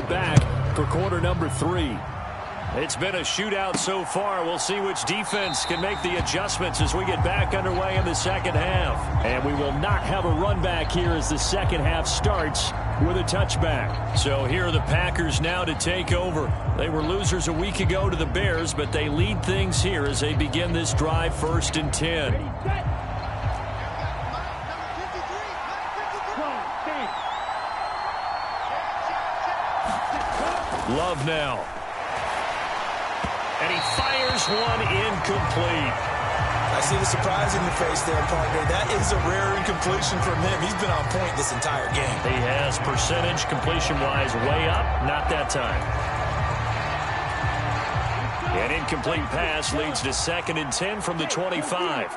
you back for quarter number 3. It's been a shootout so far. We'll see which defense can make the adjustments as we get back underway in the second half. And we will not have a run back here as the second half starts with a touchback. So here are the Packers now to take over. They were losers a week ago to the Bears, but they lead things here as they begin this drive 1st and 10. Love now. And he fires one incomplete. I see the surprise in your face there, partner. That is a rare incompletion from him. He's been on point this entire game. He has percentage completion-wise way up. Not that time. An incomplete pass leads to 2nd and 10 from the 25.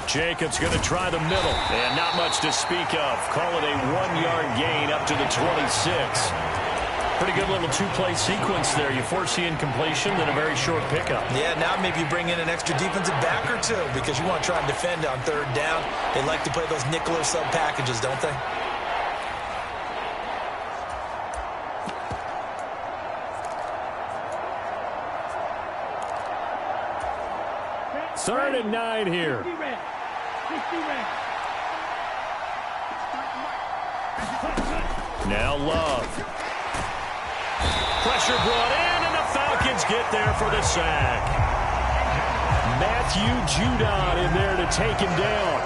Jacobs going to try the middle. And not much to speak of. Call it a 1-yard gain up to the 26. Pretty good little two-play sequence there. You force the incompletion, then a very short pickup. Yeah, now maybe you bring in an extra defensive back or two because you want to try and defend on 3rd down. They like to play those nickel or sub packages, don't they? Third and 9 here. Now Love. Pressure brought in, and the Falcons get there for the sack. Matthew Judon in there to take him down.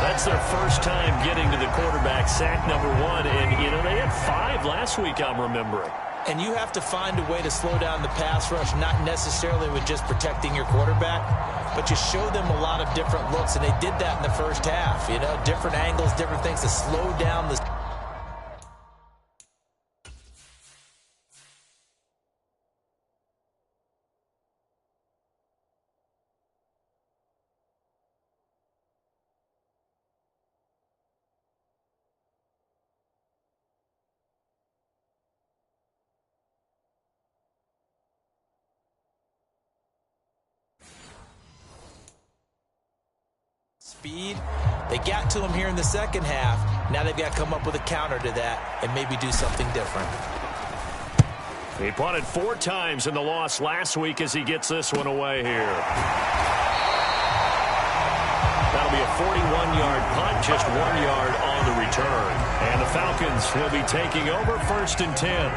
That's their first time getting to the quarterback, sack number 1. And, you know, they had 5 last week, I'm remembering. And you have to find a way to slow down the pass rush, not necessarily with just protecting your quarterback, but you show them a lot of different looks, and they did that in the first half. You know, different angles, different things to slow down the... speed. They got to him here in the second half. Now they've got to come up with a counter to that and maybe do something different. He punted 4 times in the loss last week as he gets this one away here. That'll be a 41-yard punt, just 1 yard on the return. And the Falcons will be taking over 1st and 10.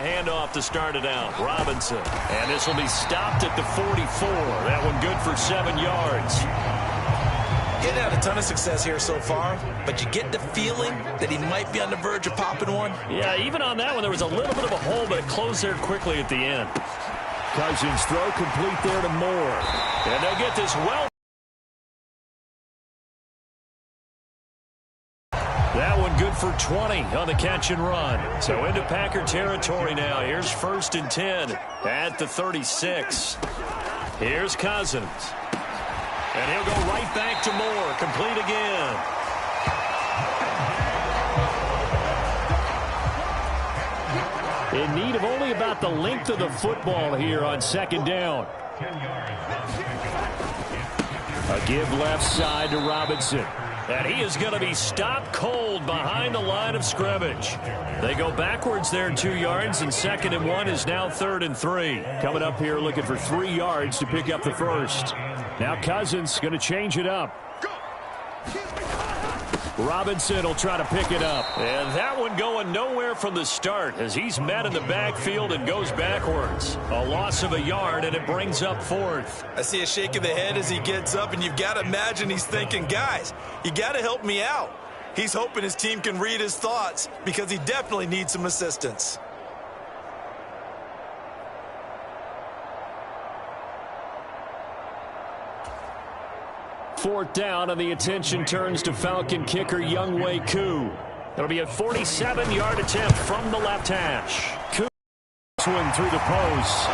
Handoff to start it out. Robinson. And this will be stopped at the 44. That one good for 7 yards. Getting out a ton of success here so far, but you get the feeling that he might be on the verge of popping one. Yeah, even on that one, there was a little bit of a hole, but it closed there quickly at the end. Cousins throw complete there to Moore. And they'll get this well. That one good for 20 on the catch and run. So into Packer territory now. Here's 1st and 10 at the 36. Here's Cousins. And he'll go right back to Moore. Complete again. In need of only about the length of the football here on 2nd down. A give left side to Robinson. And he is going to be stopped cold behind the line of scrimmage. They go backwards there 2 yards, and 2nd and 1 is now 3rd and 3. Coming up here looking for 3 yards to pick up the first. Now Cousins going to change it up. Robinson will try to pick it up. And that one going nowhere from the start as he's met in the backfield and goes backwards. A loss of a yard, and it brings up 4th. I see a shake of the head as he gets up, and you've got to imagine he's thinking, guys, you got to help me out. He's hoping his team can read his thoughts because he definitely needs some assistance. Fourth down, and the attention turns to Falcon kicker Younghoe Koo. It'll be a 47-yard attempt from the left hash. Koo swing through the post,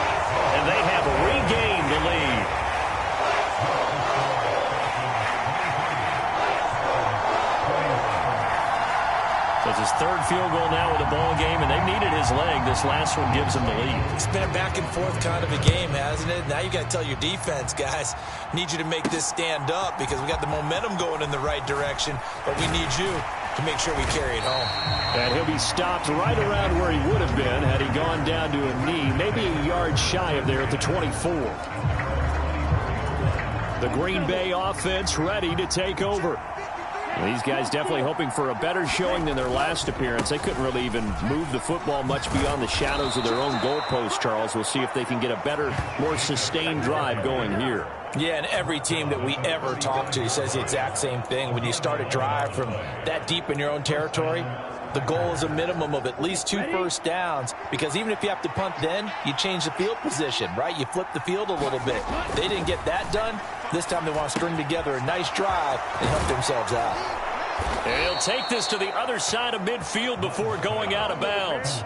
and they have regained the lead. So It's his third field goal now with a ball game, and they needed his leg. This last one gives them the lead. It's been a back-and-forth kind of a game, hasn't it? Now you got to tell your defense, guys, need you to make this stand up because we got the momentum going in the right direction, but we need you to make sure we carry it home. And he'll be stopped right around where he would have been had he gone down to a knee, maybe a yard shy of there at the 24. The Green Bay offense ready to take over. These guys definitely hoping for a better showing than their last appearance. They couldn't really even move the football much beyond the shadows of their own goalpost, Charles. We'll see if they can get a better, more sustained drive going here. Yeah, and every team that we ever talk to says the exact same thing. When you start a drive from that deep in your own territory, the goal is a minimum of at least 2 first downs, because even if you have to punt then, you change the field position, right? You flip the field a little bit. They didn't get that done. This time they want to string together a nice drive and help themselves out. And he'll take this to the other side of midfield before going out of bounds.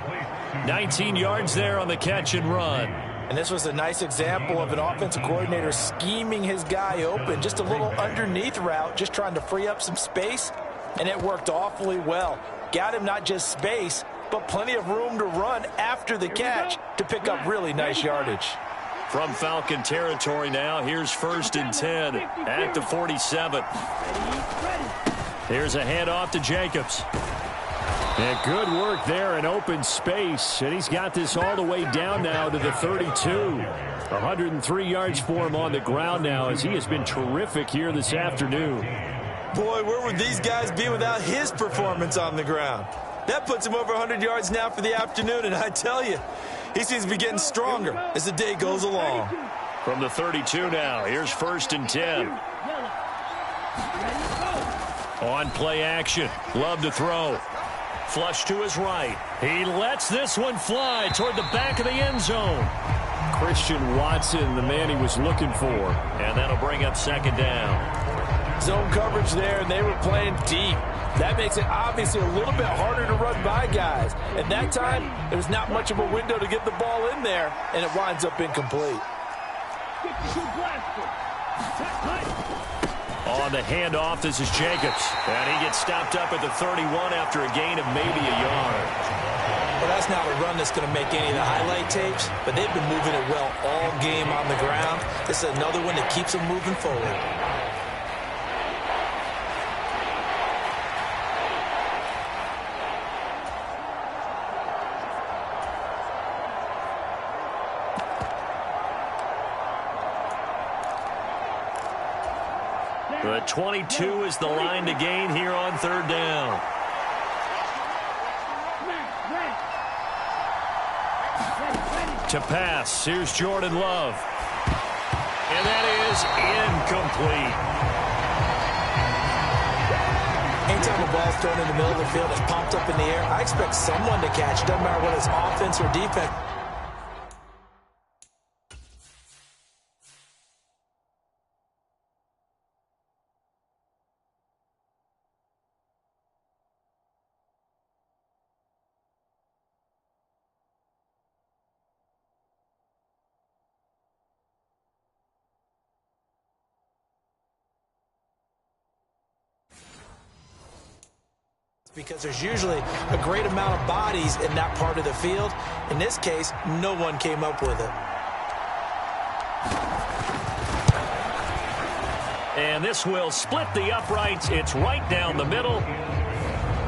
19 yards there on the catch and run. And this was a nice example of an offensive coordinator scheming his guy open. Just a little underneath route, just trying to free up some space, and it worked awfully well. Got him not just space, but plenty of room to run after the catch to pick up really nice yardage. From Falcon territory now, here's 1st and 10 at the 47. Here's a handoff to Jacobs. And good work there in open space. And he's got this all the way down now to the 32. 103 yards for him on the ground now as he has been terrific here this afternoon. Boy, where would these guys be without his performance on the ground? That puts him over 100 yards now for the afternoon, and I tell you, he seems to be getting stronger as the day goes along. From the 32 now, here's 1st and 10. On play action, Love to throw. Flush to his right. He lets this one fly toward the back of the end zone. Christian Watson, the man he was looking for. And that'll bring up 2nd down. Zone coverage there, and they were playing deep. That makes it obviously a little bit harder to run by guys. And that time, there's not much of a window to get the ball in there, and it winds up incomplete. On the handoff, this is Jacobs. And he gets stopped up at the 31 after a gain of maybe a yard. Well, that's not a run that's going to make any of the highlight tapes, but they've been moving it well all game on the ground. This is another one that keeps them moving forward. The 22 is the line to gain here on 3rd down. To pass, here's Jordan Love. And that is incomplete. Anytime a ball's thrown in the middle of the field, it's popped up in the air, I expect someone to catch. Doesn't matter whether it's offense or defense. Because there's usually a great amount of bodies in that part of the field. In this case, no one came up with it. And this will split the uprights. It's right down the middle.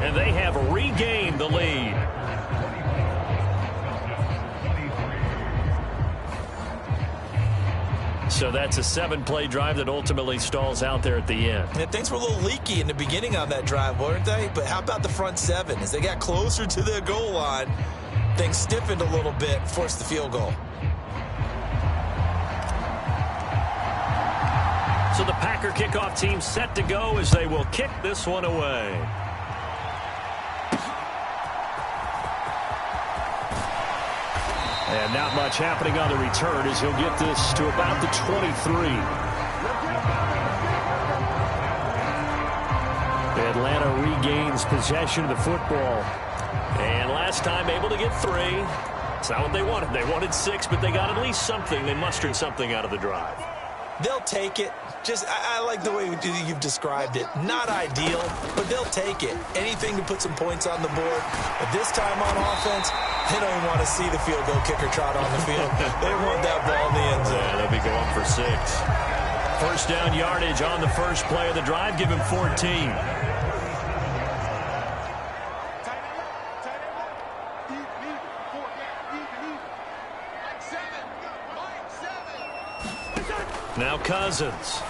And they have regained the lead. So that's a 7-play drive that ultimately stalls out there at the end. Yeah, things were a little leaky in the beginning on that drive, weren't they? But how about the front 7? As they got closer to the goal line, things stiffened a little bit, forced the field goal. So the Packer kickoff team set to go as they will kick this one away. And not much happening on the return as he'll get this to about the 23. Atlanta regains possession of the football. And last time able to get 3. It's not what they wanted. They wanted 6, but they got at least something. They mustered something out of the drive. They'll take it. I like the way you've described it. Not ideal, but they'll take it. Anything to put some points on the board. But this time on offense, they don't even want to see the field goal kicker trot on the field. They want that ball in the end zone. Yeah, they'll be going for 6. First down yardage on the first play of the drive. Give him 14. Now Cousins.